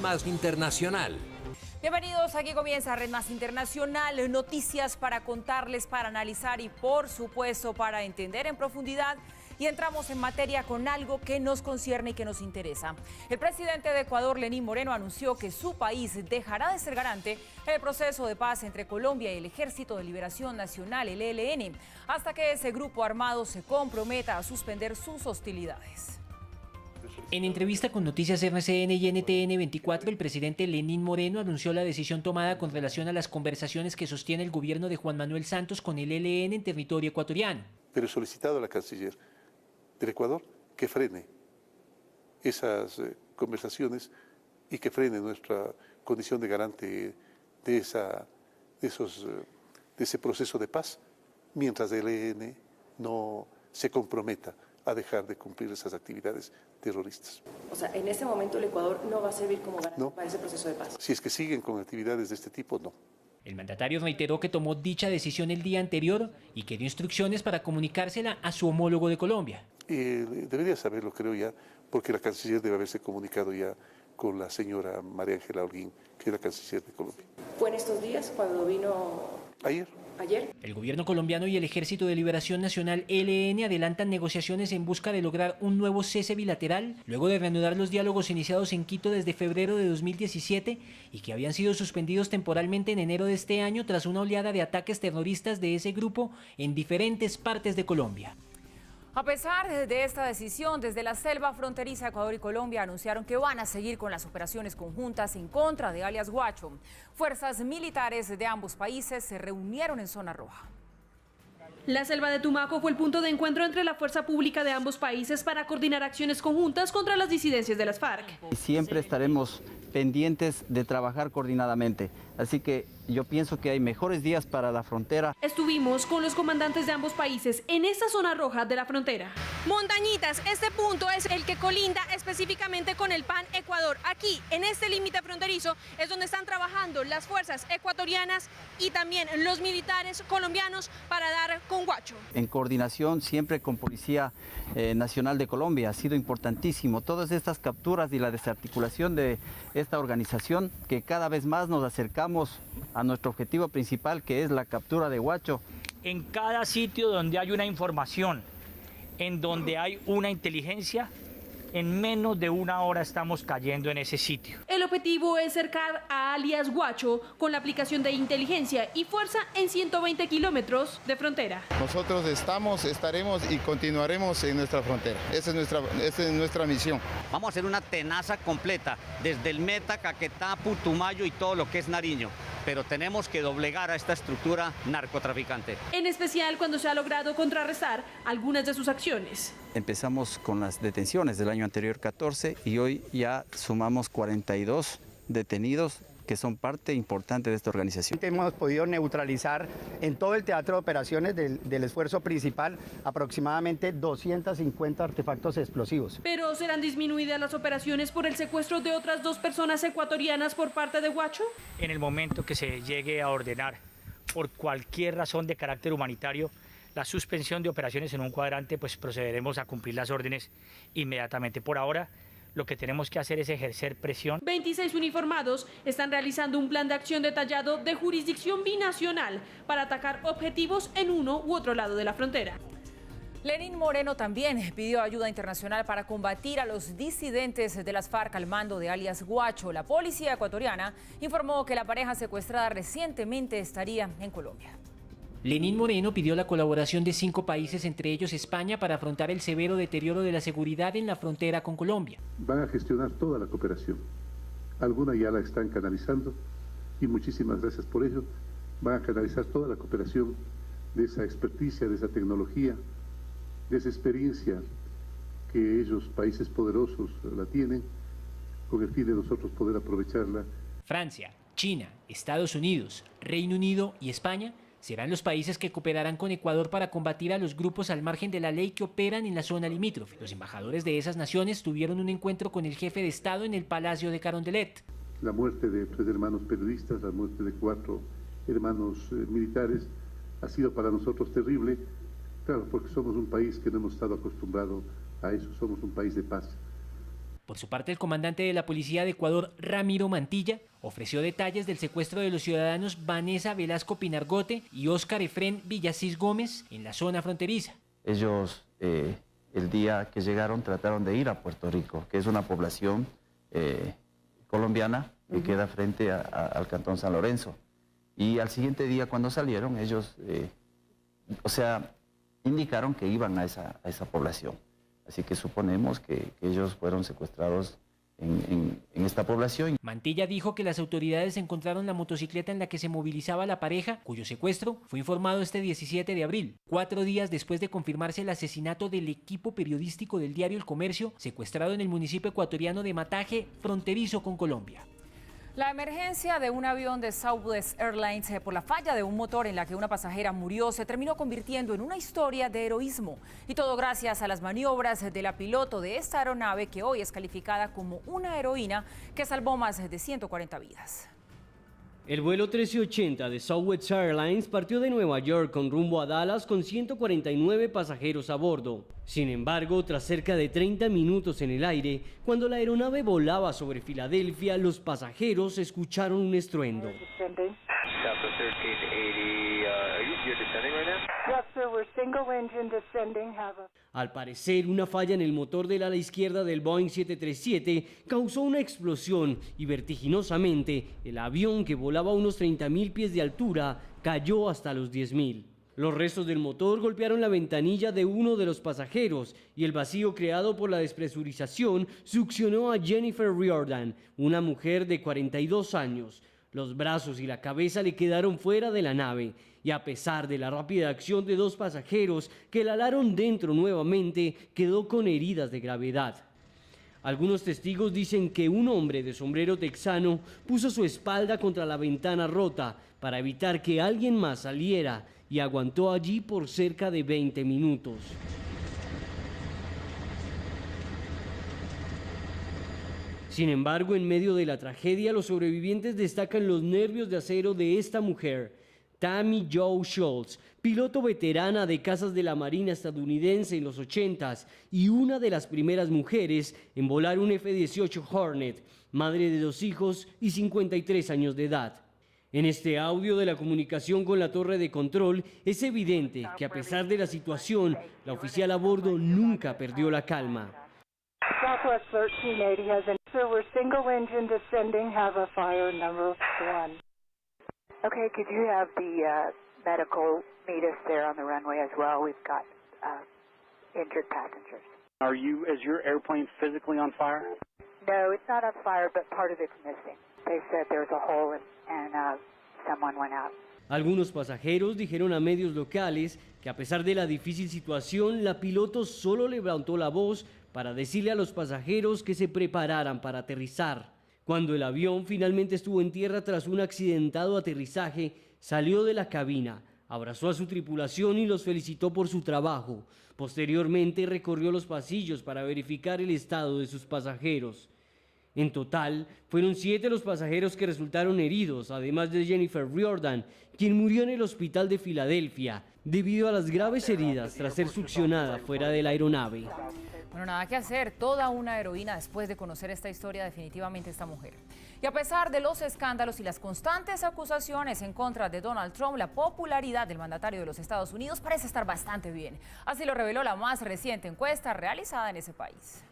Más Internacional. Bienvenidos, aquí comienza Red Más Internacional, noticias para contarles, para analizar y por supuesto para entender en profundidad. Y entramos en materia con algo que nos concierne y que nos interesa. El presidente de Ecuador, Lenín Moreno, anunció que su país dejará de ser garante en el proceso de paz entre Colombia y el Ejército de Liberación Nacional, el ELN, hasta que ese grupo armado se comprometa a suspender sus hostilidades. En entrevista con Noticias RCN y NTN 24, el presidente Lenín Moreno anunció la decisión tomada con relación a las conversaciones que sostiene el gobierno de Juan Manuel Santos con el ELN en territorio ecuatoriano. Pero he solicitado a la canciller del Ecuador que frene esas conversaciones y que frene nuestra condición de garante de ese proceso de paz, mientras el ELN no se comprometa a dejar de cumplir esas actividades terroristas. O sea, en este momento el Ecuador no va a servir como garante para ese proceso de paz. Si es que siguen con actividades de este tipo, no. El mandatario reiteró que tomó dicha decisión el día anterior y que dio instrucciones para comunicársela a su homólogo de Colombia. Debería saberlo, creo ya, porque la canciller debe haberse comunicado ya con la señora María Ángela Holguín, que es la canciller de Colombia. ¿Fue en estos días cuando vino? ¿Ayer? El gobierno colombiano y el Ejército de Liberación Nacional, ELN, adelantan negociaciones en busca de lograr un nuevo cese bilateral, luego de reanudar los diálogos iniciados en Quito desde febrero de 2017 y que habían sido suspendidos temporalmente en enero de este año tras una oleada de ataques terroristas de ese grupo en diferentes partes de Colombia. A pesar de esta decisión, desde la selva fronteriza Ecuador y Colombia anunciaron que van a seguir con las operaciones conjuntas en contra de alias Guacho. Fuerzas militares de ambos países se reunieron en zona roja. La selva de Tumaco fue el punto de encuentro entre la fuerza pública de ambos países para coordinar acciones conjuntas contra las disidencias de las FARC. Siempre estaremos pendientes de trabajar coordinadamente, así que yo pienso que hay mejores días para la frontera. Estuvimos con los comandantes de ambos países en esta zona roja de la frontera. Montañitas, este punto es el que colinda específicamente con el PAN Ecuador. Aquí, en este límite fronterizo, es donde están trabajando las fuerzas ecuatorianas y también los militares colombianos para dar con Guacho. En coordinación siempre con Policía Nacional de Colombia, ha sido importantísimo todas estas capturas y la desarticulación de esta organización, que cada vez más nos acercamos a nuestro objetivo principal, que es la captura de Guacho. En cada sitio donde hay una información, en donde hay una inteligencia, en menos de una hora estamos cayendo en ese sitio. El objetivo es cercar a alias Guacho con la aplicación de inteligencia y fuerza en 120 kilómetros de frontera. Nosotros estaremos y continuaremos en nuestra frontera. Esa es nuestra misión. Vamos a hacer una tenaza completa desde el Meta, Caquetá, Putumayo y todo lo que es Nariño. Pero tenemos que doblegar a esta estructura narcotraficante. En especial cuando se ha logrado contrarrestar algunas de sus acciones. Empezamos con las detenciones del año anterior 14 y hoy ya sumamos 42 detenidos que son parte importante de esta organización. Hemos podido neutralizar en todo el teatro de operaciones del esfuerzo principal aproximadamente 250 artefactos explosivos. ¿Pero serán disminuidas las operaciones por el secuestro de otras 2 personas ecuatorianas por parte de Guacho? En el momento que se llegue a ordenar, por cualquier razón de carácter humanitario, la suspensión de operaciones en un cuadrante, pues procederemos a cumplir las órdenes inmediatamente. Por ahora, lo que tenemos que hacer es ejercer presión. 26 uniformados están realizando un plan de acción detallado de jurisdicción binacional para atacar objetivos en uno u otro lado de la frontera. Lenín Moreno también pidió ayuda internacional para combatir a los disidentes de las FARC al mando de alias Guacho. La policía ecuatoriana informó que la pareja secuestrada recientemente estaría en Colombia. Lenín Moreno pidió la colaboración de 5 países, entre ellos España, para afrontar el severo deterioro de la seguridad en la frontera con Colombia. Van a gestionar toda la cooperación. Alguna ya la están canalizando y muchísimas gracias por ello. Van a canalizar toda la cooperación de esa experticia, de esa tecnología, de esa experiencia que ellos, países poderosos, la tienen, con el fin de nosotros poder aprovecharla. Francia, China, Estados Unidos, Reino Unido y España serán los países que cooperarán con Ecuador para combatir a los grupos al margen de la ley que operan en la zona limítrofe. Los embajadores de esas naciones tuvieron un encuentro con el jefe de Estado en el Palacio de Carondelet. La muerte de 3 hermanos periodistas, la muerte de 4 hermanos militares ha sido para nosotros terrible, claro, porque somos un país que no hemos estado acostumbrados a eso, somos un país de paz. Por su parte, el comandante de la Policía de Ecuador, Ramiro Mantilla, ofreció detalles del secuestro de los ciudadanos Vanessa Velasco Pinargote y Óscar Efrén Villasís Gómez en la zona fronteriza. Ellos, el día que llegaron, trataron de ir a Puerto Rico, que es una población colombiana que queda frente al Cantón San Lorenzo. Y al siguiente día, cuando salieron, ellos, indicaron que iban a esa población. Así que suponemos que ellos fueron secuestrados en esta población. Mantilla dijo que las autoridades encontraron la motocicleta en la que se movilizaba la pareja, cuyo secuestro fue informado este 17 de abril, 4 días después de confirmarse el asesinato del equipo periodístico del diario El Comercio, secuestrado en el municipio ecuatoriano de Mataje, fronterizo con Colombia. La emergencia de un avión de Southwest Airlines por la falla de un motor en la que una pasajera murió se terminó convirtiendo en una historia de heroísmo. Y todo gracias a las maniobras de la piloto de esta aeronave, que hoy es calificada como una heroína que salvó más de 140 vidas. El vuelo 1380 de Southwest Airlines partió de Nueva York con rumbo a Dallas con 149 pasajeros a bordo. Sin embargo, tras cerca de 30 minutos en el aire, cuando la aeronave volaba sobre Filadelfia, los pasajeros escucharon un estruendo. Al parecer, una falla en el motor del ala izquierda del Boeing 737 causó una explosión y vertiginosamente el avión, que volaba a unos 30.000 pies de altura, cayó hasta los 10.000. Los restos del motor golpearon la ventanilla de uno de los pasajeros y el vacío creado por la despresurización succionó a Jennifer Riordan, una mujer de 42 años. Los brazos y la cabeza le quedaron fuera de la nave y, a pesar de la rápida acción de 2 pasajeros que la alaron dentro nuevamente, quedó con heridas de gravedad. Algunos testigos dicen que un hombre de sombrero texano puso su espalda contra la ventana rota para evitar que alguien más saliera y aguantó allí por cerca de 20 minutos. Sin embargo, en medio de la tragedia, los sobrevivientes destacan los nervios de acero de esta mujer, Tammy Jo Schultz, piloto veterana de cazas de la Marina estadounidense en los 80s y una de las primeras mujeres en volar un F-18 Hornet, madre de 2 hijos y 53 años de edad. En este audio de la comunicación con la torre de control, es evidente que, a pesar de la situación, la oficial a bordo nunca perdió la calma. Southwest 1380 has an we're single engine descending, have a fire number 1. Okay, could you have the medical meet us there on the runway as well? We've got injured passengers. Is your airplane physically on fire? No, it's not on fire, but part of it's missing. They said there was a hole and someone went out. Algunos pasajeros dijeron a medios locales que, a pesar de la difícil situación, la piloto solo levantó la voz para decirle a los pasajeros que se prepararan para aterrizar. Cuando el avión finalmente estuvo en tierra tras un accidentado aterrizaje, salió de la cabina, abrazó a su tripulación y los felicitó por su trabajo. Posteriormente recorrió los pasillos para verificar el estado de sus pasajeros. En total, fueron 7 los pasajeros que resultaron heridos, además de Jennifer Riordan, quien murió en el hospital de Filadelfia debido a las graves heridas tras ser succionada fuera de la aeronave. Bueno, nada que hacer, toda una heroína después de conocer esta historia, definitivamente, esta mujer. Y a pesar de los escándalos y las constantes acusaciones en contra de Donald Trump, la popularidad del mandatario de los Estados Unidos parece estar bastante bien. Así lo reveló la más reciente encuesta realizada en ese país.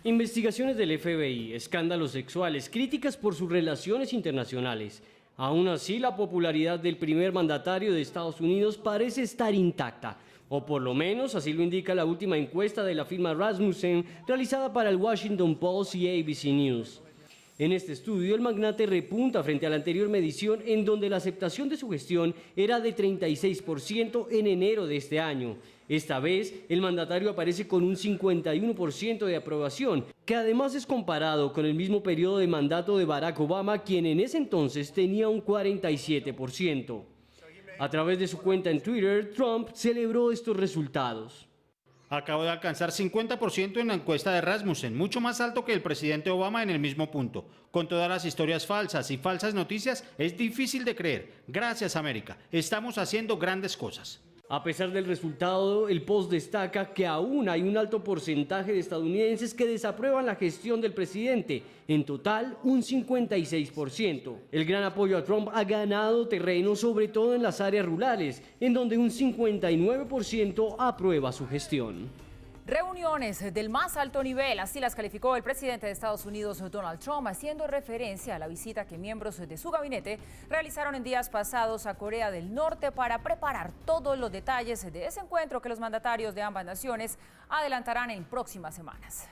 Investigaciones del FBI, escándalos sexuales, críticas por sus relaciones internacionales. Aún así, la popularidad del primer mandatario de Estados Unidos parece estar intacta. O por lo menos así lo indica la última encuesta de la firma Rasmussen realizada para el Washington Post y ABC News. En este estudio, el magnate repunta frente a la anterior medición, en donde la aceptación de su gestión era de 36% en enero de este año. Esta vez, el mandatario aparece con un 51% de aprobación, que además es comparado con el mismo periodo de mandato de Barack Obama, quien en ese entonces tenía un 47%. A través de su cuenta en Twitter, Trump celebró estos resultados. Acabo de alcanzar 50% en la encuesta de Rasmussen, mucho más alto que el presidente Obama en el mismo punto. Con todas las historias falsas y falsas noticias, es difícil de creer. Gracias, América. Estamos haciendo grandes cosas. A pesar del resultado, el Post destaca que aún hay un alto porcentaje de estadounidenses que desaprueban la gestión del presidente, en total un 56%. El gran apoyo a Trump ha ganado terreno sobre todo en las áreas rurales, en donde un 59% aprueba su gestión. Reuniones del más alto nivel, así las calificó el presidente de Estados Unidos, Donald Trump, haciendo referencia a la visita que miembros de su gabinete realizaron en días pasados a Corea del Norte para preparar todos los detalles de ese encuentro que los mandatarios de ambas naciones adelantarán en próximas semanas.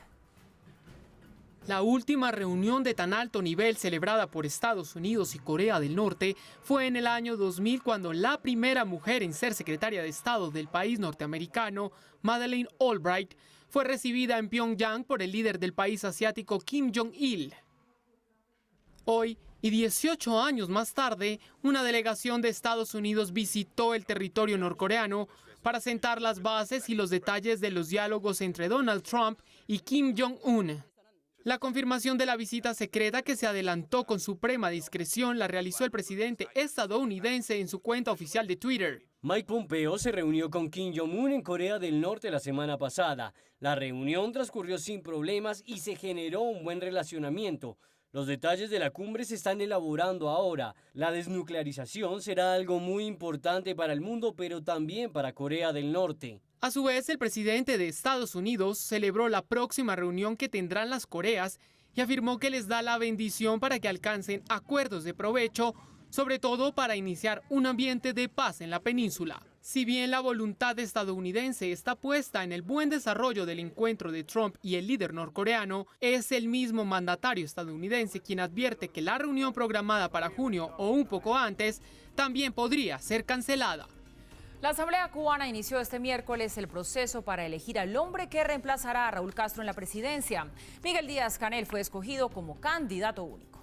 La última reunión de tan alto nivel celebrada por Estados Unidos y Corea del Norte fue en el año 2000, cuando la primera mujer en ser secretaria de Estado del país norteamericano, Madeleine Albright, fue recibida en Pyongyang por el líder del país asiático Kim Jong-il. Hoy, y 18 años más tarde, una delegación de Estados Unidos visitó el territorio norcoreano para sentar las bases y los detalles de los diálogos entre Donald Trump y Kim Jong-un. La confirmación de la visita secreta, que se adelantó con suprema discreción, la realizó el presidente estadounidense en su cuenta oficial de Twitter. Mike Pompeo se reunió con Kim Jong-un en Corea del Norte la semana pasada. La reunión transcurrió sin problemas y se generó un buen relacionamiento. Los detalles de la cumbre se están elaborando ahora. La desnuclearización será algo muy importante para el mundo, pero también para Corea del Norte. A su vez, el presidente de Estados Unidos celebró la próxima reunión que tendrán las Coreas y afirmó que les da la bendición para que alcancen acuerdos de provecho, sobre todo para iniciar un ambiente de paz en la península. Si bien la voluntad estadounidense está puesta en el buen desarrollo del encuentro de Trump y el líder norcoreano, es el mismo mandatario estadounidense quien advierte que la reunión programada para junio o un poco antes también podría ser cancelada. La Asamblea cubana inició este miércoles el proceso para elegir al hombre que reemplazará a Raúl Castro en la presidencia. Miguel Díaz-Canel fue escogido como candidato único.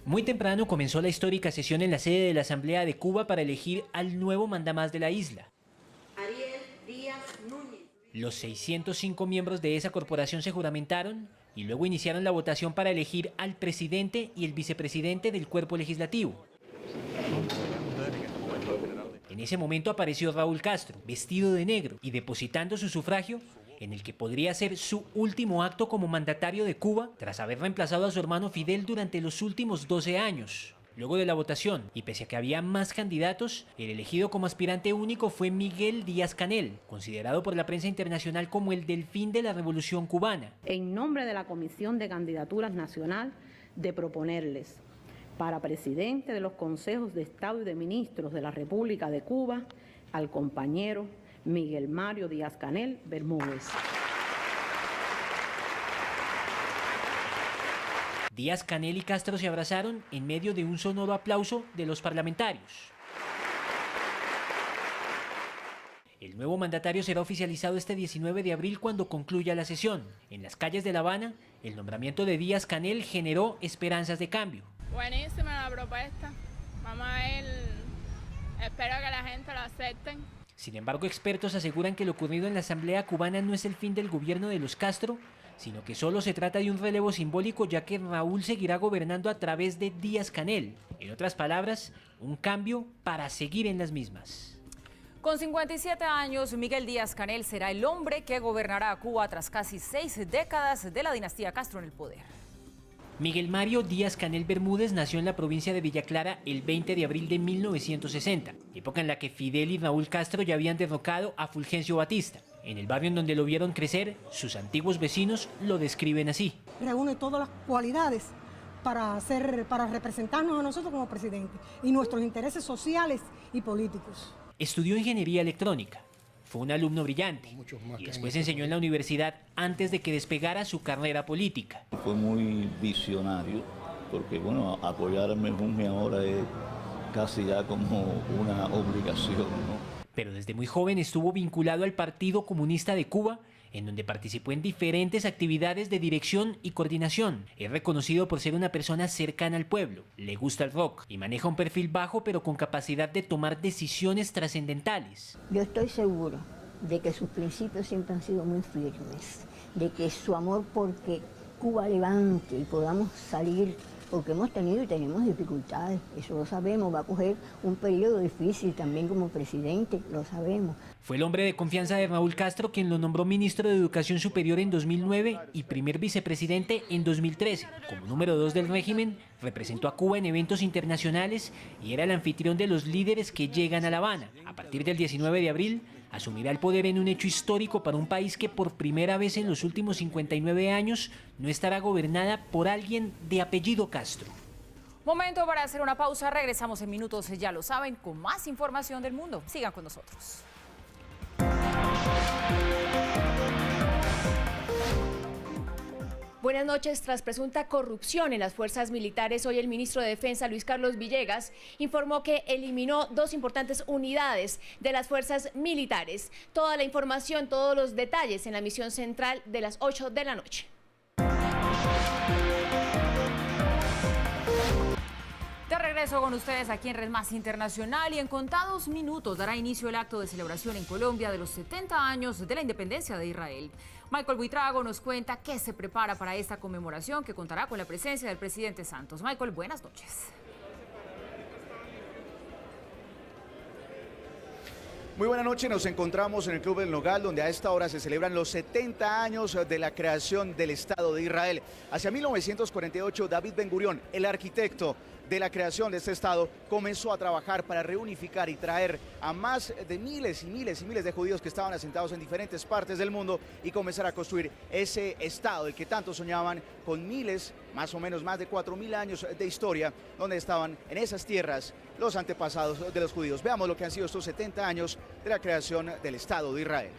Muy temprano comenzó la histórica sesión en la sede de la Asamblea de Cuba para elegir al nuevo mandamás de la isla. Ariel Díaz Núñez. Los 605 miembros de esa corporación se juramentaron y luego iniciaron la votación para elegir al presidente y el vicepresidente del cuerpo legislativo. En ese momento apareció Raúl Castro, vestido de negro y depositando su sufragio en el que podría ser su último acto como mandatario de Cuba tras haber reemplazado a su hermano Fidel durante los últimos 12 años. Luego de la votación, y pese a que había más candidatos, el elegido como aspirante único fue Miguel Díaz-Canel, considerado por la prensa internacional como el delfín de la Revolución cubana. En nombre de la Comisión de Candidaturas Nacional, de proponerles para presidente de los consejos de Estado y de Ministros de la República de Cuba al compañero Miguel Mario Díaz-Canel Bermúdez. Díaz-Canel y Castro se abrazaron en medio de un sonoro aplauso de los parlamentarios. El nuevo mandatario será oficializado este 19 de abril cuando concluya la sesión. En las calles de La Habana, el nombramiento de Díaz-Canel generó esperanzas de cambio. Buenísima la propuesta. Vamos a ver, espero que la gente lo acepten. Sin embargo, expertos aseguran que lo ocurrido en la Asamblea cubana no es el fin del gobierno de los Castro, sino que solo se trata de un relevo simbólico, ya que Raúl seguirá gobernando a través de Díaz-Canel. En otras palabras, un cambio para seguir en las mismas. Con 57 años, Miguel Díaz-Canel será el hombre que gobernará a Cuba tras casi 6 décadas de la dinastía Castro en el poder. Miguel Mario Díaz-Canel Bermúdez nació en la provincia de Villa Clara el 20 de abril de 1960, época en la que Fidel y Raúl Castro ya habían derrocado a Fulgencio Batista. En el barrio en donde lo vieron crecer, sus antiguos vecinos lo describen así. Reúne todas las cualidades para representarnos a nosotros como presidente y nuestros intereses sociales y políticos. Estudió ingeniería electrónica. Fue un alumno brillante y después enseñó en la universidad antes de que despegara su carrera política. Fue muy visionario porque, bueno, apoyarme ahora es casi ya como una obligación, ¿no? Pero desde muy joven estuvo vinculado al Partido Comunista de Cuba, en donde participó en diferentes actividades de dirección y coordinación. Es reconocido por ser una persona cercana al pueblo, le gusta el rock y maneja un perfil bajo pero con capacidad de tomar decisiones trascendentales. Yo estoy seguro de que sus principios siempre han sido muy firmes, de que su amor porque Cuba levante y podamos salir porque hemos tenido y tenemos dificultades, eso lo sabemos, va a coger un periodo difícil también como presidente, lo sabemos. Fue el hombre de confianza de Raúl Castro quien lo nombró ministro de Educación Superior en 2009 y primer vicepresidente en 2013. Como número 2 del régimen, representó a Cuba en eventos internacionales y era el anfitrión de los líderes que llegan a La Habana. A partir del 19 de abril, asumirá el poder en un hecho histórico para un país que por primera vez en los últimos 59 años no estará gobernada por alguien de apellido Castro. Momento para hacer una pausa. Regresamos en minutos, ya lo saben, con más información del mundo. Sigan con nosotros. Buenas noches. Tras presunta corrupción en las fuerzas militares, hoy el ministro de Defensa, Luis Carlos Villegas, informó que eliminó 2 importantes unidades de las fuerzas militares. Toda la información, todos los detalles en la emisión central de las 8 de la noche. De regreso con ustedes aquí en Red Más Internacional y en contados minutos dará inicio el acto de celebración en Colombia de los 70 años de la independencia de Israel. Michael Buitrago nos cuenta qué se prepara para esta conmemoración que contará con la presencia del presidente Santos. Michael, buenas noches. Muy buena noche, nos encontramos en el Club del Nogal, donde a esta hora se celebran los 70 años de la creación del Estado de Israel. Hacia 1948, David Ben-Gurión, el arquitecto de la creación de este Estado, comenzó a trabajar para reunificar y traer a más de miles y miles y miles de judíos que estaban asentados en diferentes partes del mundo y comenzar a construir ese Estado del que tanto soñaban, con miles, más o menos más de 4.000 años de historia, donde estaban en esas tierras los antepasados de los judíos. Veamos lo que han sido estos 70 años de la creación del Estado de Israel.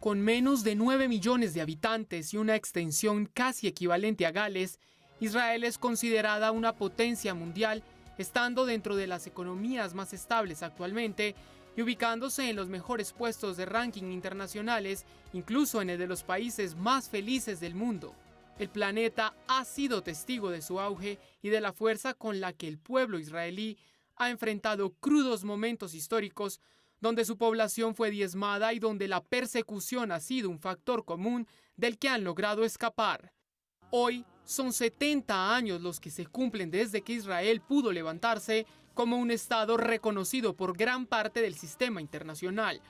Con menos de 9 millones de habitantes y una extensión casi equivalente a Gales, Israel es considerada una potencia mundial, estando dentro de las economías más estables actualmente y ubicándose en los mejores puestos de ranking internacionales, incluso en el de los países más felices del mundo. El planeta ha sido testigo de su auge y de la fuerza con la que el pueblo israelí ha enfrentado crudos momentos históricos donde su población fue diezmada y donde la persecución ha sido un factor común del que han logrado escapar. Hoy son 70 años los que se cumplen desde que Israel pudo levantarse como un Estado reconocido por gran parte del sistema internacional.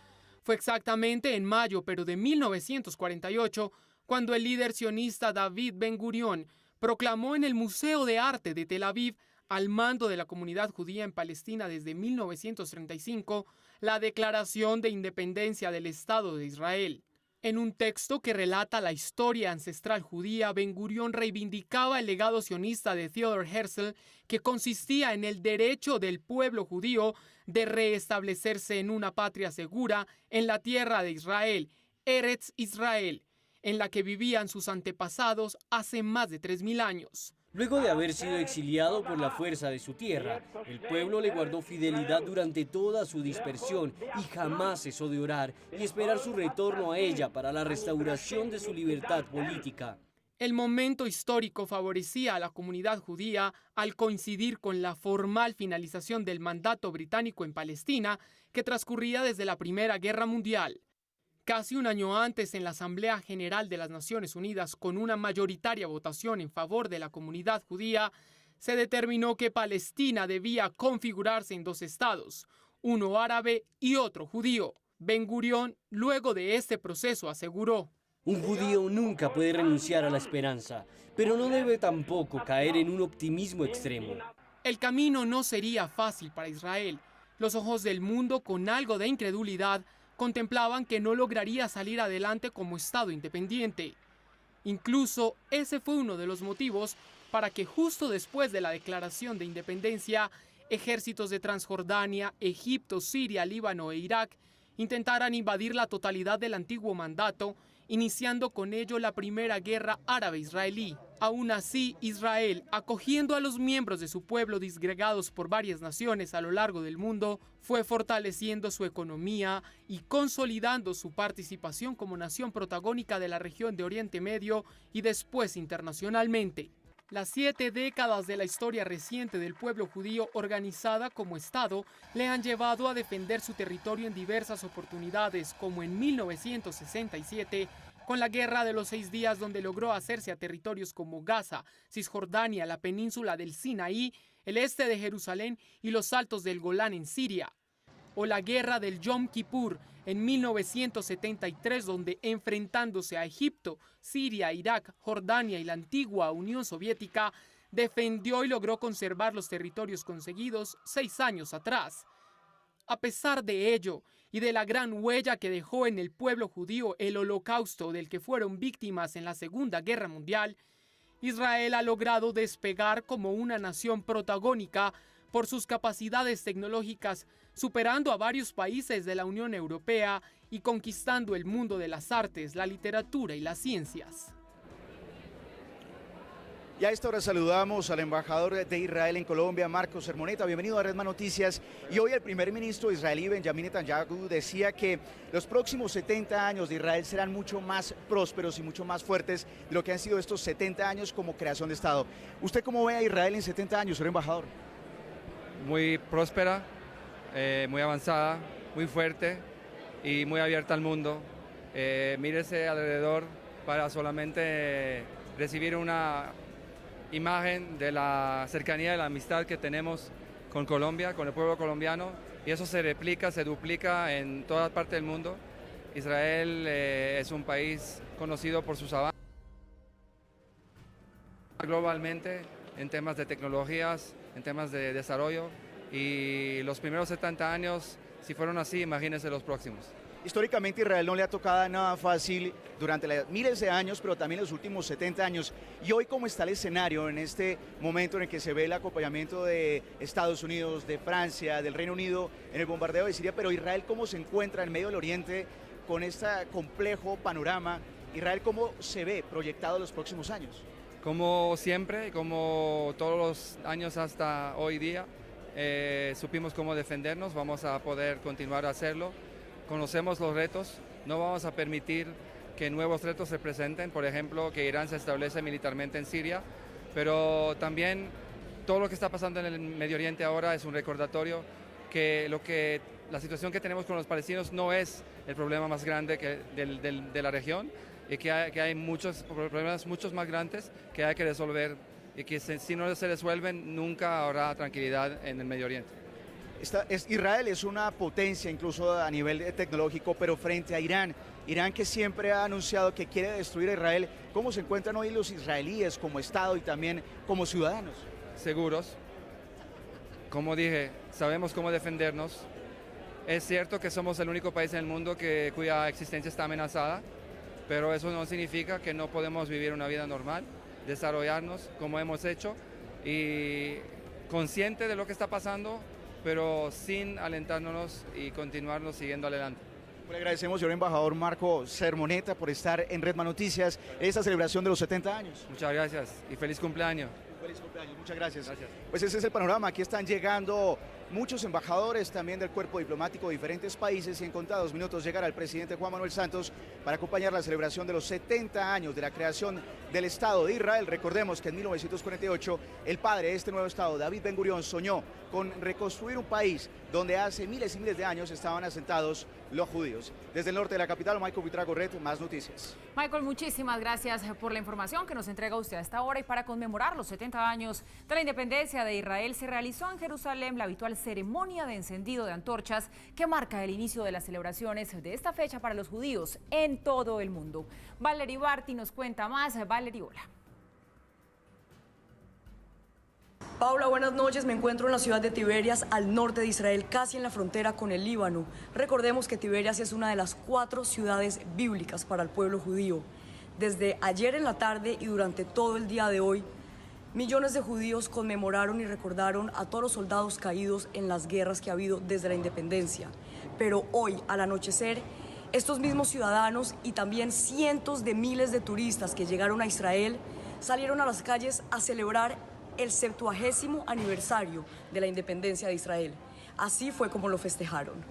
Fue exactamente en mayo, pero de 1948, cuando el líder sionista David Ben-Gurión proclamó en el Museo de Arte de Tel Aviv, al mando de la comunidad judía en Palestina desde 1935, la Declaración de Independencia del Estado de Israel. En un texto que relata la historia ancestral judía, Ben-Gurión reivindicaba el legado sionista de Theodor Herzl, que consistía en el derecho del pueblo judío de reestablecerse en una patria segura en la tierra de Israel, Eretz Israel, en la que vivían sus antepasados hace más de 3.000 años. Luego de haber sido exiliado por la fuerza de su tierra, el pueblo le guardó fidelidad durante toda su dispersión y jamás cesó de orar y esperar su retorno a ella para la restauración de su libertad política. El momento histórico favorecía a la comunidad judía al coincidir con la formal finalización del mandato británico en Palestina, que transcurría desde la Primera Guerra Mundial. Casi un año antes, en la Asamblea General de las Naciones Unidas, con una mayoritaria votación en favor de la comunidad judía, se determinó que Palestina debía configurarse en 2 estados, uno árabe y otro judío. Ben-Gurión, luego de este proceso, aseguró: un judío nunca puede renunciar a la esperanza, pero no debe tampoco caer en un optimismo extremo. El camino no sería fácil para Israel. Los ojos del mundo, con algo de incredulidad, contemplaban que no lograría salir adelante como Estado independiente. Incluso ese fue uno de los motivos para que justo después de la declaración de independencia, ejércitos de Transjordania, Egipto, Siria, Líbano e Irak intentaran invadir la totalidad del antiguo mandato, iniciando con ello la primera guerra árabe-israelí. Aún así, Israel, acogiendo a los miembros de su pueblo disgregados por varias naciones a lo largo del mundo, fue fortaleciendo su economía y consolidando su participación como nación protagónica de la región de Oriente Medio y después internacionalmente. Las 7 décadas de la historia reciente del pueblo judío organizada como Estado le han llevado a defender su territorio en diversas oportunidades, como en 1967, con la Guerra de los 6 días, donde logró hacerse a territorios como Gaza, Cisjordania, la península del Sinaí, el este de Jerusalén y los altos del Golán en Siria. O la Guerra del Yom Kippur en 1973, donde enfrentándose a Egipto, Siria, Irak, Jordania y la antigua Unión Soviética, defendió y logró conservar los territorios conseguidos 6 años atrás. A pesar de ello y de la gran huella que dejó en el pueblo judío el holocausto del que fueron víctimas en la Segunda Guerra Mundial, Israel ha logrado despegar como una nación protagónica por sus capacidades tecnológicas, superando a varios países de la Unión Europea y conquistando el mundo de las artes, la literatura y las ciencias. Y a esta hora saludamos al embajador de Israel en Colombia, Marcos Sermoneta. Bienvenido a Redman Noticias. Y hoy el primer ministro israelí, Benjamin Netanyahu, decía que los próximos 70 años de Israel serán mucho más prósperos y mucho más fuertes de lo que han sido estos 70 años como creación de Estado. ¿Usted cómo ve a Israel en 70 años, señor embajador? Muy próspera, muy avanzada, muy fuerte y muy abierta al mundo. Mírese alrededor para solamente recibir una imagen de la cercanía y la amistad que tenemos con Colombia, con el pueblo colombiano, y eso se replica, se duplica en toda parte del mundo. Israel es un país conocido por sus avances globalmente en temas de tecnologías, en temas de desarrollo, y los primeros 70 años, si fueron así, imagínense los próximos. Históricamente Israel no le ha tocado nada fácil durante miles de años, pero también los últimos 70 años. Y hoy, ¿cómo está el escenario en este momento en el que se ve el acompañamiento de Estados Unidos, de Francia, del Reino Unido en el bombardeo de Siria? Pero Israel, ¿cómo se encuentra en medio del Oriente con este complejo panorama? Israel, ¿cómo se ve proyectado los próximos años? Como siempre, como todos los años hasta hoy día, supimos cómo defendernos, vamos a poder continuar a hacerlo. Conocemos los retos, no vamos a permitir que nuevos retos se presenten, por ejemplo, que Irán se establece militarmente en Siria, pero también todo lo que está pasando en el Medio Oriente ahora es un recordatorio que la situación que tenemos con los palestinos no es el problema más grande de la región, y que hay muchos problemas, muchos más grandes que hay que resolver, y que si no se resuelven nunca habrá tranquilidad en el Medio Oriente. Israel es una potencia incluso a nivel tecnológico, pero frente a Irán que siempre ha anunciado que quiere destruir a Israel, ¿cómo se encuentran hoy los israelíes como Estado y también como ciudadanos? Seguros. Como dije, sabemos cómo defendernos. Es cierto que somos el único país en el mundo cuya existencia está amenazada, pero eso no significa que no podemos vivir una vida normal, desarrollarnos como hemos hecho, y consciente de lo que está pasando, pero sin alentarnos y continuarnos siguiendo adelante. Le agradecemos, señor embajador Marco Sermoneta, por estar en Redman Noticias en esta celebración de los 70 años. Muchas gracias y feliz cumpleaños. Feliz cumpleaños, muchas gracias. Pues ese es el panorama. Aquí están llegando muchos embajadores también del cuerpo diplomático de diferentes países, y en contados minutos llegará el presidente Juan Manuel Santos para acompañar la celebración de los 70 años de la creación del Estado de Israel. Recordemos que en 1948 el padre de este nuevo Estado, David Ben Gurión, soñó con reconstruir un país donde hace miles y miles de años estaban asentados los judíos. Desde el norte de la capital, Michael Buitrago-Red, más noticias. Michael, muchísimas gracias por la información que nos entrega usted a esta hora. Y para conmemorar los 70 años de la independencia de Israel, se realizó en Jerusalén la habitual ceremonia de encendido de antorchas que marca el inicio de las celebraciones de esta fecha para los judíos en todo el mundo. Valerie Barti nos cuenta más. Valerie, hola. Paula, buenas noches. Me encuentro en la ciudad de Tiberias, al norte de Israel, casi en la frontera con el Líbano. Recordemos que Tiberias es una de las 4 ciudades bíblicas para el pueblo judío. Desde ayer en la tarde y durante todo el día de hoy, millones de judíos conmemoraron y recordaron a todos los soldados caídos en las guerras que ha habido desde la independencia. Pero hoy, al anochecer, estos mismos ciudadanos y también cientos de miles de turistas que llegaron a Israel salieron a las calles a celebrar el 70º aniversario de la independencia de Israel. Así fue como lo festejaron.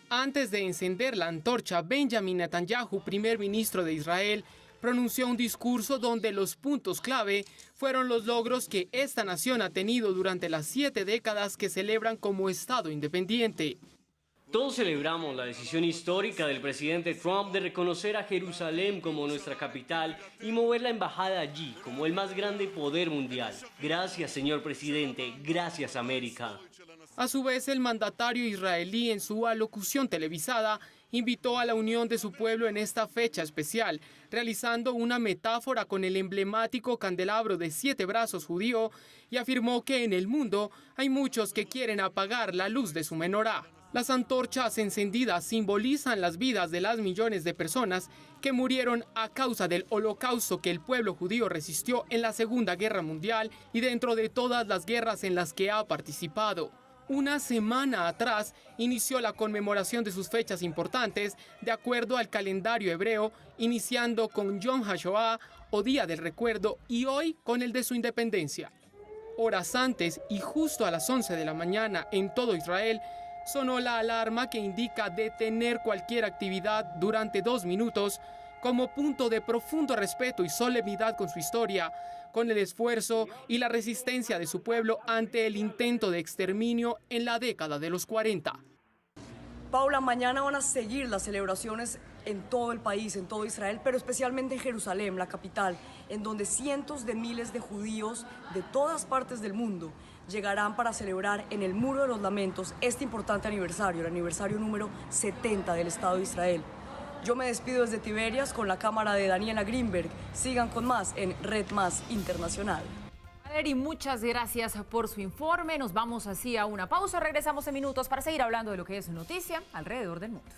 Antes de encender la antorcha, Benjamin Netanyahu, primer ministro de Israel, pronunció un discurso donde los puntos clave fueron los logros que esta nación ha tenido durante las 7 décadas que celebran como Estado independiente. Todos celebramos la decisión histórica del presidente Trump de reconocer a Jerusalén como nuestra capital y mover la embajada allí como el más grande poder mundial. Gracias, señor presidente. Gracias, América. A su vez, el mandatario israelí en su alocución televisada invitó a la unión de su pueblo en esta fecha especial, realizando una metáfora con el emblemático candelabro de 7 brazos judío y afirmó que en el mundo hay muchos que quieren apagar la luz de su menorá. Las antorchas encendidas simbolizan las vidas de las millones de personas que murieron a causa del holocausto que el pueblo judío resistió en la Segunda Guerra Mundial y dentro de todas las guerras en las que ha participado. Una semana atrás inició la conmemoración de sus fechas importantes de acuerdo al calendario hebreo, iniciando con Yom HaShoah o Día del Recuerdo y hoy con el de su independencia. Horas antes y justo a las 11 de la mañana en todo Israel, sonó la alarma que indica detener cualquier actividad durante 2 minutos como punto de profundo respeto y solemnidad con su historia, con el esfuerzo y la resistencia de su pueblo ante el intento de exterminio en la década de los 40. Paula, mañana van a seguir las celebraciones en todo el país, en todo Israel, pero especialmente en Jerusalén, la capital, en donde cientos de miles de judíos de todas partes del mundo llegarán para celebrar en el Muro de los Lamentos este importante aniversario, el aniversario número 70 del Estado de Israel. Yo me despido desde Tiberias con la cámara de Daniela Greenberg. Sigan con más en Red Más Internacional. Valery, muchas gracias por su informe. Nos vamos así a una pausa. Regresamos en minutos para seguir hablando de lo que es noticia alrededor del mundo.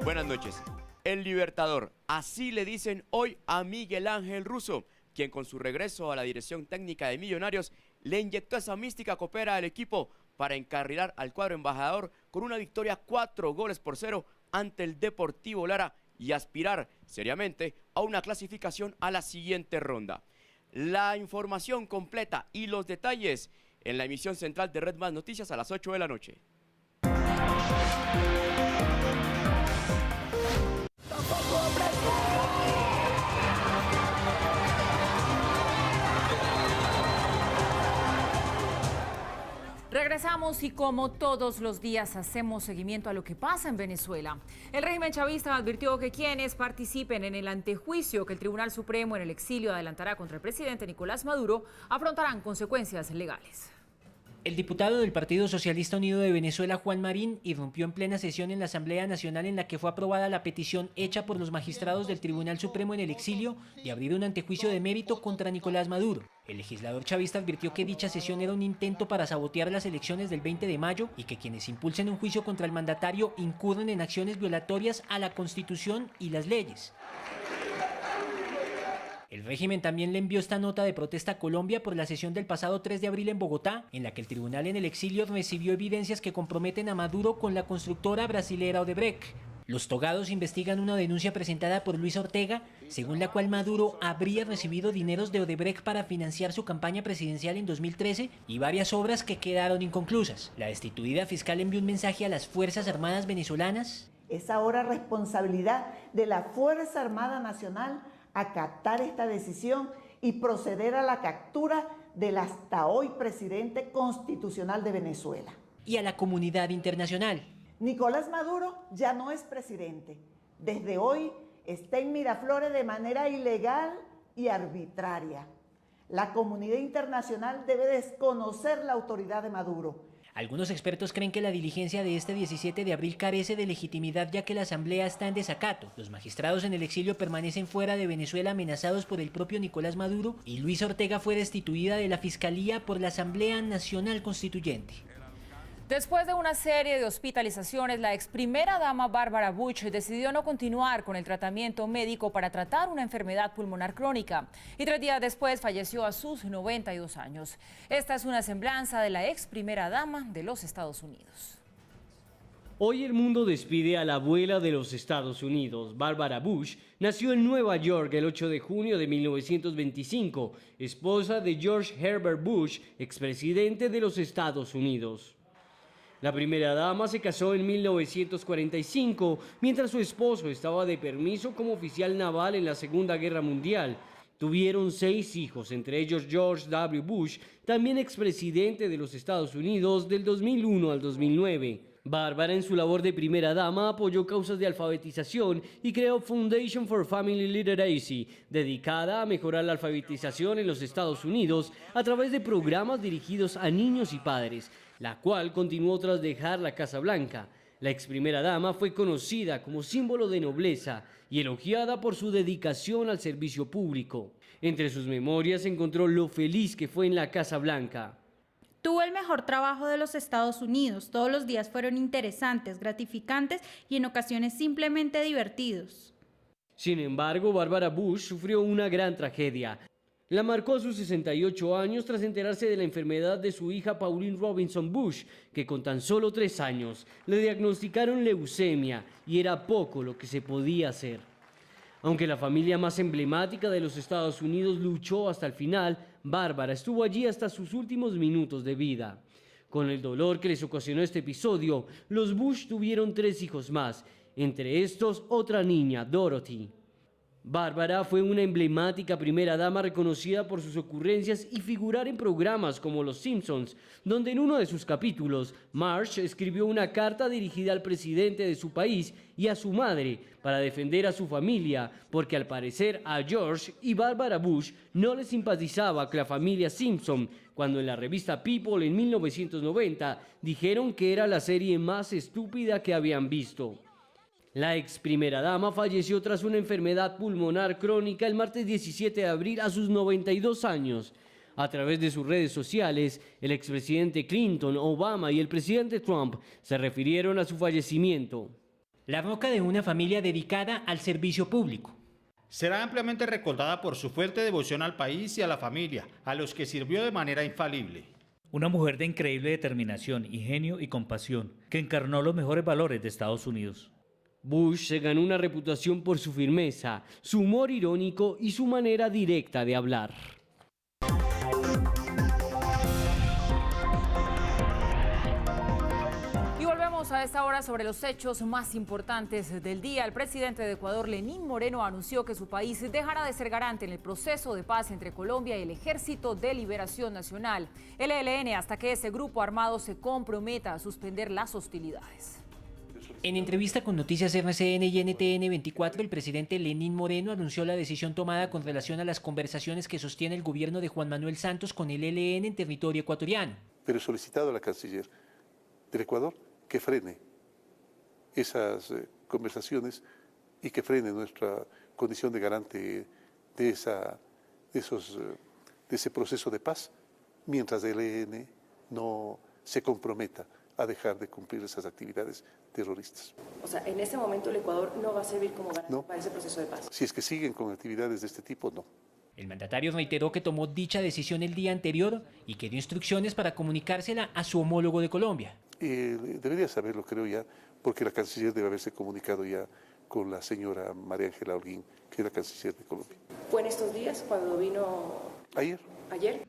Buenas noches. El Libertador, así le dicen hoy a Miguel Ángel Russo, quien con su regreso a la dirección técnica de Millonarios le inyectó esa mística copera al equipo para encarrilar al cuadro embajador con una victoria 4-0 ante el Deportivo Lara y aspirar seriamente a una clasificación a la siguiente ronda. La información completa y los detalles en la emisión central de Red Más Noticias a las 8 de la noche. Regresamos y como todos los días hacemos seguimiento a lo que pasa en Venezuela. El régimen chavista advirtió que quienes participen en el antejuicio que el Tribunal Supremo en el exilio adelantará contra el presidente Nicolás Maduro afrontarán consecuencias legales. El diputado del Partido Socialista Unido de Venezuela, Juan Marín, irrumpió en plena sesión en la Asamblea Nacional en la que fue aprobada la petición hecha por los magistrados del Tribunal Supremo en el exilio de abrir un antejuicio de mérito contra Nicolás Maduro. El legislador chavista advirtió que dicha sesión era un intento para sabotear las elecciones del 20 de mayo y que quienes impulsen un juicio contra el mandatario incurren en acciones violatorias a la Constitución y las leyes. El régimen también le envió esta nota de protesta a Colombia por la sesión del pasado 3 de abril en Bogotá, en la que el tribunal en el exilio recibió evidencias que comprometen a Maduro con la constructora brasilera Odebrecht. Los togados investigan una denuncia presentada por Luis Ortega, según la cual Maduro habría recibido dineros de Odebrecht para financiar su campaña presidencial en 2013 y varias obras que quedaron inconclusas. La destituida fiscal envió un mensaje a las Fuerzas Armadas venezolanas. Es ahora responsabilidad de la Fuerza Armada Nacional acatar esta decisión y proceder a la captura del hasta hoy presidente constitucional de Venezuela. Y a la comunidad internacional. Nicolás Maduro ya no es presidente. Desde hoy está en Miraflores de manera ilegal y arbitraria. La comunidad internacional debe desconocer la autoridad de Maduro. Algunos expertos creen que la diligencia de este 17 de abril carece de legitimidad ya que la Asamblea está en desacato. Los magistrados en el exilio permanecen fuera de Venezuela amenazados por el propio Nicolás Maduro y Luis Ortega fue destituida de la Fiscalía por la Asamblea Nacional Constituyente. Después de una serie de hospitalizaciones, la ex primera dama Bárbara Bush decidió no continuar con el tratamiento médico para tratar una enfermedad pulmonar crónica y 3 días después falleció a sus 92 años. Esta es una semblanza de la ex primera dama de los Estados Unidos. Hoy el mundo despide a la abuela de los Estados Unidos. Bárbara Bush nació en Nueva York el 8 de junio de 1925, esposa de George Herbert Bush, expresidente de los Estados Unidos. La primera dama se casó en 1945, mientras su esposo estaba de permiso como oficial naval en la Segunda Guerra Mundial. Tuvieron 6 hijos, entre ellos George W. Bush, también expresidente de los Estados Unidos del 2001 al 2009. Bárbara, en su labor de primera dama, apoyó causas de alfabetización y creó Foundation for Family Literacy, dedicada a mejorar la alfabetización en los Estados Unidos a través de programas dirigidos a niños y padres, la cual continuó tras dejar la Casa Blanca. La ex primera dama fue conocida como símbolo de nobleza y elogiada por su dedicación al servicio público. Entre sus memorias se encontró lo feliz que fue en la Casa Blanca. Tuve el mejor trabajo de los Estados Unidos. Todos los días fueron interesantes, gratificantes y en ocasiones simplemente divertidos. Sin embargo, Bárbara Bush sufrió una gran tragedia. La marcó a sus 68 años tras enterarse de la enfermedad de su hija Pauline Robinson Bush, que con tan solo 3 años le diagnosticaron leucemia y era poco lo que se podía hacer. Aunque la familia más emblemática de los Estados Unidos luchó hasta el final, Bárbara estuvo allí hasta sus últimos minutos de vida. Con el dolor que les ocasionó este episodio, los Bush tuvieron 3 hijos más, entre estos otra niña, Dorothy. Bárbara fue una emblemática primera dama reconocida por sus ocurrencias y figurar en programas como Los Simpsons, donde en uno de sus capítulos, Marge escribió una carta dirigida al presidente de su país y a su madre para defender a su familia, porque al parecer a George y Bárbara Bush no les simpatizaba que la familia Simpson, cuando en la revista People en 1990 dijeron que era la serie más estúpida que habían visto. La ex primera dama falleció tras una enfermedad pulmonar crónica el martes 17 de abril a sus 92 años. A través de sus redes sociales, el expresidente Clinton, Obama y el presidente Trump se refirieron a su fallecimiento. La roca de una familia dedicada al servicio público. Será ampliamente recordada por su fuerte devoción al país y a la familia, a los que sirvió de manera infalible. Una mujer de increíble determinación, ingenio y compasión, que encarnó los mejores valores de Estados Unidos. Bush se ganó una reputación por su firmeza, su humor irónico y su manera directa de hablar. Y volvemos a esta hora sobre los hechos más importantes del día. El presidente de Ecuador, Lenín Moreno, anunció que su país dejará de ser garante en el proceso de paz entre Colombia y el Ejército de Liberación Nacional, el ELN, hasta que ese grupo armado se comprometa a suspender las hostilidades. En entrevista con Noticias RCN y NTN 24, el presidente Lenín Moreno anunció la decisión tomada con relación a las conversaciones que sostiene el gobierno de Juan Manuel Santos con el ELN en territorio ecuatoriano. Pero he solicitado a la canciller del Ecuador que frene esas conversaciones y que frene nuestra condición de garante de ese proceso de paz, mientras el ELN no se comprometa a dejar de cumplir esas actividades terroristas. O sea, en ese momento el Ecuador no va a servir como garante para ese proceso de paz. Si es que siguen con actividades de este tipo, no. El mandatario reiteró que tomó dicha decisión el día anterior y que dio instrucciones para comunicársela a su homólogo de Colombia. Debería saberlo, creo ya, porque la canciller debe haberse comunicado ya con la señora María Ángela Holguín, que es la canciller de Colombia. ¿Fue en estos días cuando vino? Ayer.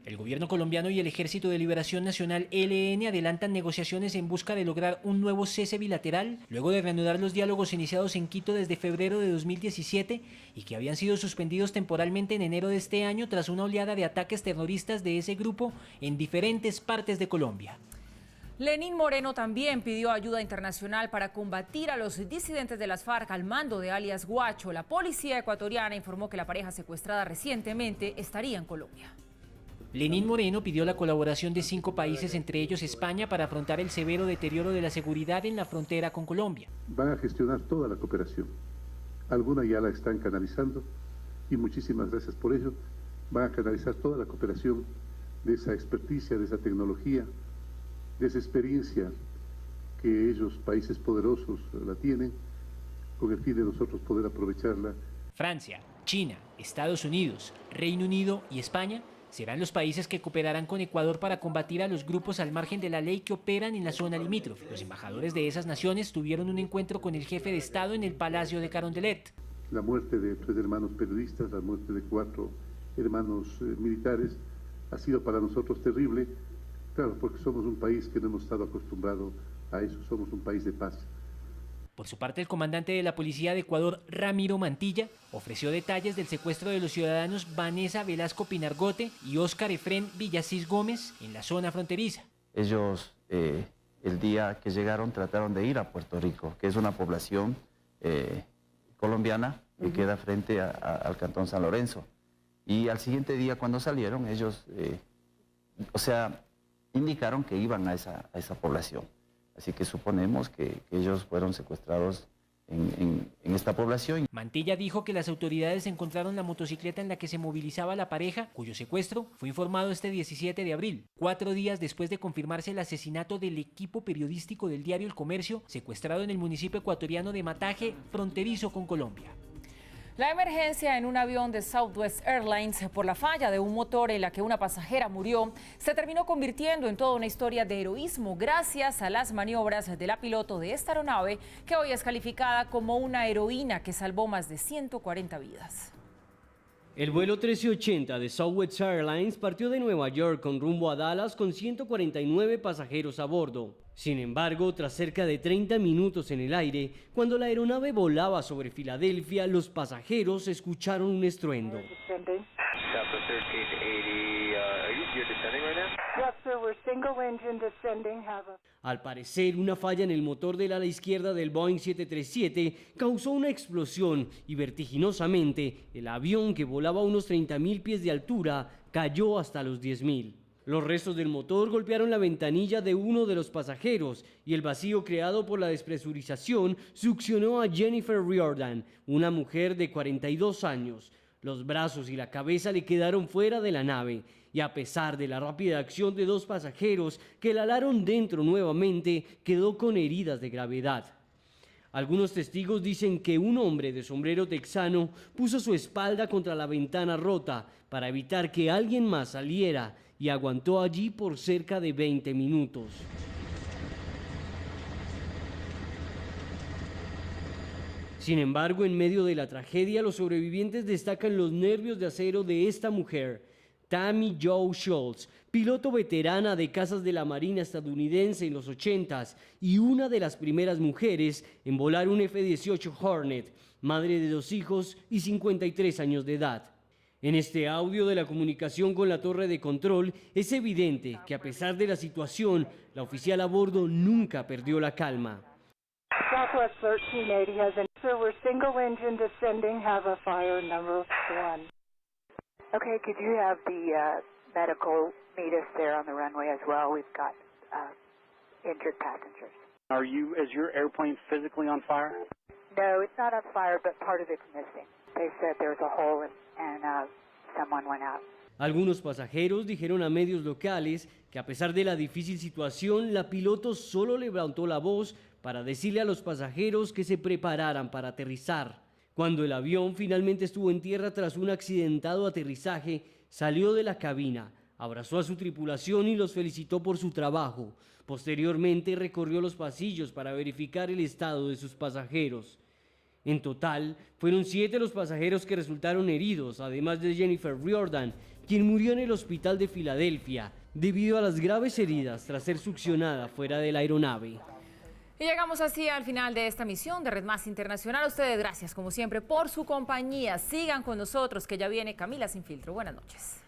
El gobierno colombiano y el Ejército de Liberación Nacional, ELN, adelantan negociaciones en busca de lograr un nuevo cese bilateral, luego de reanudar los diálogos iniciados en Quito desde febrero de 2017 y que habían sido suspendidos temporalmente en enero de este año tras una oleada de ataques terroristas de ese grupo en diferentes partes de Colombia. Lenín Moreno también pidió ayuda internacional para combatir a los disidentes de las FARC al mando de alias Guacho. La policía ecuatoriana informó que la pareja secuestrada recientemente estaría en Colombia. Lenín Moreno pidió la colaboración de 5 países, entre ellos España, para afrontar el severo deterioro de la seguridad en la frontera con Colombia. Van a gestionar toda la cooperación. Alguna ya la están canalizando y muchísimas gracias por ello. Van a canalizar toda la cooperación de esa experticia, de esa tecnología, de esa experiencia que ellos, países poderosos, la tienen, con el fin de nosotros poder aprovecharla. Francia, China, Estados Unidos, Reino Unido y España serán los países que cooperarán con Ecuador para combatir a los grupos al margen de la ley que operan en la zona limítrofe. Los embajadores de esas naciones tuvieron un encuentro con el jefe de Estado en el Palacio de Carondelet. La muerte de 3 hermanos periodistas, la muerte de 4 hermanos militares, ha sido para nosotros terrible, claro, porque somos un país que no hemos estado acostumbrados a eso, somos un país de paz. Por su parte, el comandante de la Policía de Ecuador, Ramiro Mantilla, ofreció detalles del secuestro de los ciudadanos Vanessa Velasco Pinargote y Óscar Efrén Villasís Gómez en la zona fronteriza. Ellos, el día que llegaron, trataron de ir a Puerto Rico, que es una población colombiana que queda frente al Cantón San Lorenzo. Y al siguiente día, cuando salieron, ellos, indicaron que iban a esa población. Así que suponemos que ellos fueron secuestrados en esta población. Mantilla dijo que las autoridades encontraron la motocicleta en la que se movilizaba la pareja, cuyo secuestro fue informado este 17 de abril, 4 días después de confirmarse el asesinato del equipo periodístico del diario El Comercio, secuestrado en el municipio ecuatoriano de Mataje, fronterizo con Colombia. La emergencia en un avión de Southwest Airlines por la falla de un motor en la que una pasajera murió se terminó convirtiendo en toda una historia de heroísmo gracias a las maniobras de la piloto de esta aeronave, que hoy es calificada como una heroína que salvó más de 140 vidas. El vuelo 1380 de Southwest Airlines partió de Nueva York con rumbo a Dallas con 149 pasajeros a bordo. Sin embargo, tras cerca de 30 minutos en el aire, cuando la aeronave volaba sobre Filadelfia, los pasajeros escucharon un estruendo. Al parecer, una falla en el motor del ala izquierda del Boeing 737 causó una explosión y vertiginosamente el avión, que volaba a unos 30.000 pies de altura, cayó hasta los 10.000. Los restos del motor golpearon la ventanilla de uno de los pasajeros y el vacío creado por la despresurización succionó a Jennifer Riordan, una mujer de 42 años. Los brazos y la cabeza le quedaron fuera de la nave y, a pesar de la rápida acción de 2 pasajeros que la alaron dentro nuevamente, quedó con heridas de gravedad. Algunos testigos dicen que un hombre de sombrero texano puso su espalda contra la ventana rota para evitar que alguien más saliera y aguantó allí por cerca de 20 minutos. Sin embargo, en medio de la tragedia, los sobrevivientes destacan los nervios de acero de esta mujer, Tammy Jo Schultz, piloto veterana de cazas de la Marina estadounidense en los 80s y una de las primeras mujeres en volar un F-18 Hornet, madre de 2 hijos y 53 años de edad. En este audio de la comunicación con la torre de control es evidente que, a pesar de la situación, la oficial a bordo nunca perdió la calma. Southwest 1380 has an we're single engine descending, have a fire number 1. Okay, could you have the medical meet us there on the runway as well? We've got injured passengers. Is your airplane physically on fire? No, it's not on fire, but part of it's missing. They said there was a hole and someone went out. Algunos pasajeros dijeron a medios locales que, a pesar de la difícil situación, la piloto solo levantó la voz para decirle a los pasajeros que se prepararan para aterrizar. Cuando el avión finalmente estuvo en tierra tras un accidentado aterrizaje, salió de la cabina, abrazó a su tripulación y los felicitó por su trabajo. Posteriormente recorrió los pasillos para verificar el estado de sus pasajeros. En total, fueron 7 los pasajeros que resultaron heridos, además de Jennifer Riordan, quien murió en el hospital de Filadelfia debido a las graves heridas tras ser succionada fuera de la aeronave. Y llegamos así al final de esta misión de Red Más Internacional. A ustedes gracias, como siempre, por su compañía. Sigan con nosotros, que ya viene Camila Sin Filtro. Buenas noches.